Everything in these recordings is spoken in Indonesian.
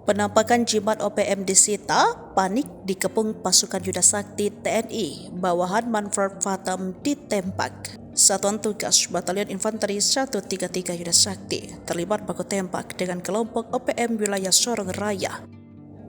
Penampakan jimat OPM disita, panik dikepung pasukan Yuda Sakti TNI, bawahan Manfred Fatam ditembak. Satuan Tugas Batalion Infanteri 133 Yuda Sakti terlibat baku tembak dengan kelompok OPM wilayah Sorong Raya.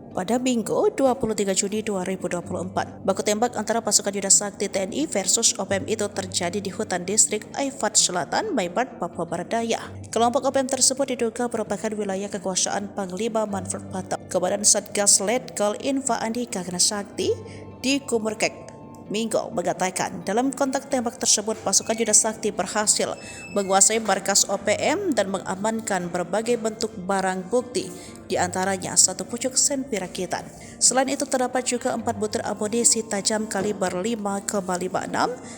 Pada Minggu 23 Juni 2024, baku tembak antara pasukan Yuda Sakti TNI versus OPM itu terjadi di hutan distrik Aifat Selatan, Maibat, Papua Barat Daya. Kelompok OPM tersebut diduga merupakan wilayah kekuasaan Panglima Manfred Fatam. Komandan Satgas Letkol Infa Andika Gana Sakti di Kumurkek Minggu mengatakan dalam kontak tembak tersebut pasukan Yuda Sakti berhasil menguasai markas OPM dan mengamankan berbagai bentuk barang bukti, di antaranya satu pucuk sen pirakitan. Selain itu terdapat juga 4 butir amunisi tajam kaliber 5,56,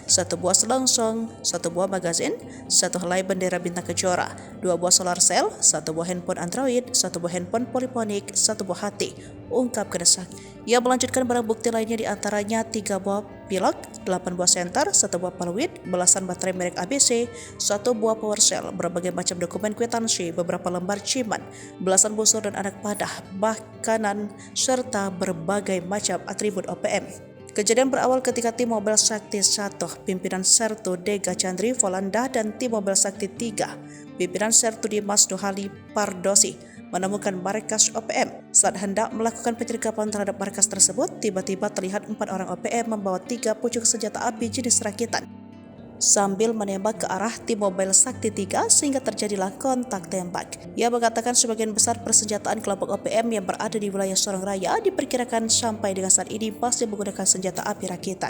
satu buah selongsong, satu buah magazin, satu helai bendera bintang kejora, 2 buah solar cell, satu buah handphone Android, satu buah handphone poliponik, satu buah hati, ungkap Gana Sakti. Ia melanjutkan barang bukti lainnya di antaranya 3 buah pilok, 8 buah senter, 1 buah paluit, belasan baterai merek ABC, 1 buah power cell, berbagai macam dokumen kwitansi, beberapa lembar ciman, belasan busur dan anak panah, makanan, serta berbagai macam atribut OPM. Kejadian berawal ketika tim Mobil Sakti 1, pimpinan Sertu Dega Chandri Volanda dan tim Mobil Sakti 3, pimpinan Sertu Dimas Nuhali Pardosi, menemukan markas OPM. Saat hendak melakukan penyergapan terhadap markas tersebut, tiba-tiba terlihat 4 orang OPM membawa 3 pucuk senjata api jenis rakitan sambil menembak ke arah tim Mobil Sakti 3 sehingga terjadilah kontak tembak. Ia mengatakan sebagian besar persenjataan kelompok OPM yang berada di wilayah Sorong Raya diperkirakan sampai dengan saat ini masih menggunakan senjata api rakitan.